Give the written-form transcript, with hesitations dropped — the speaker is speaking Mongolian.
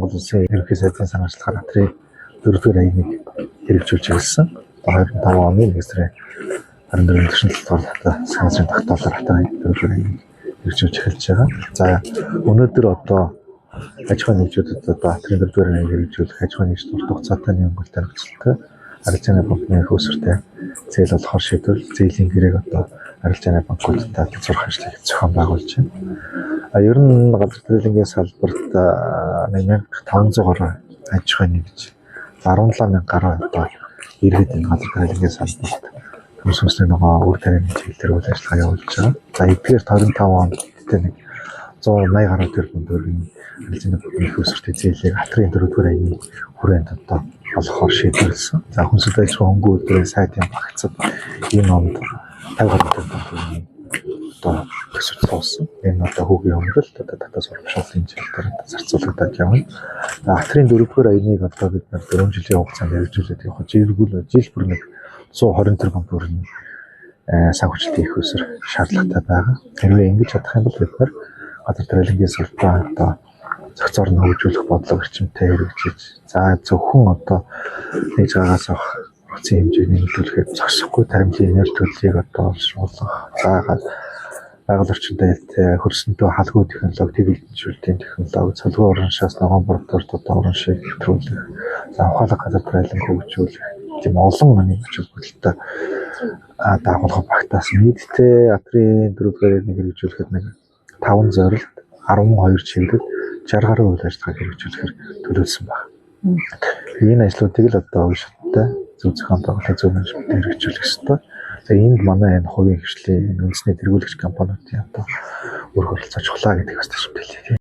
Монгол Улсын ерөнхий сайдын санаачлахаар Атрийн 4-р аягийг хэрэгжүүлж ирсэн. 25 оны 1 сарын 24-нд төсөөлөлтөөр санаачлалын тогтоолоор Атрийн 4-р аягийг хэрэгжүүлж эхэлж байгаа. За өнөөдөр одоо аж ахуйн нэгжүүдэд одоо Атрийн 4-р аягийг хэрэгжүүлэх аж ахуйн нэгж урт хугацаатай нийгэмгөлтэй нөхцөлтэй арилжааны банкны хөөсөртэй зээл олохоор шийдвэл зээлийн гэрээг одоо арилжааны банкудтай зурх ажлыг зохион байгуулж байна. Ер нь газар тариалангийн салбарт 1500 гаруй аж ахуйн нэгж 17,000 гаруй одоо иргэд энэ газар тариалангийн салбарт төмс хүнсний ногоо үр тарианы чиглэлээр үйл ажиллагаа явуулж байгаа. За эдгээр 25 онд гэдэг нэг 180 гаруй тэрбум төгрөгийн арилжааны банкны хөөсөртэй зээлийг Атрийн 4-р аягийн хүрээнд одоо олохоор шийдвэрлсэн. За хүнсэл аж ахуйн хөнгөн үйлдвэрийн сайдын багцад энэ онд 50 гаруй тэрбум төгрөгийн одоо төсөв тоосон. Энэ одоо хүүгийн хөнгөлөлт одоо татаа сургалтын чиглэлээр зарцуулагдаад явна. Атрийн 4-р аягийг одоо бид 4 жилийн хугацаанд хэрэгжүүлээд явах жил бүр нэг 120 тэрбум төгрөгийн санхүүжилтийн их усэр шаардлагатай байгаа. Хэрвээ ингэж чадах юм бол бид газар тариалангийн салбараа одоо зохицоор нь хөгжүүлэх бодлого эрчимтэй хэрэгжиж за зөвхөн одоо нэг цагаас авах процент хэмжээний нөлөөлөхөд зогсохгүй таримлын энерги төлөлийг одоо олшруулах байгаль орчинтой хөрсөнтэй халдгүй технологи, тэвэлжүүлэлтийн технологи, цолгоо ураншаас ногоон продукт одоо ураншийг нэвтрүүлэх, за ухаалаг газар тариалан хөгжүүлэх тийм олон нэг ач холбогдолтой дагуулга багтаасан. Нийтдээ Атрийн 4-р аягийг хэрэгжүүлэхэд нэг 5 зорилт 12 чиглэл 60 гаруй үйл ажиллагаа хэрэгжүүлэхээр төлөвлөсөн байна. Энэ ажлуудыг л одоо ууштай зөв зохион байгуулалт зөв менежмент хэрэгжүүлэх ёстой. За энд манай энэ хувийн хвшлийн үндэсний тэргүүлэгч компаниудын одоо үр хөрөлцөө чухлаа гэдэг бас ташбилээ.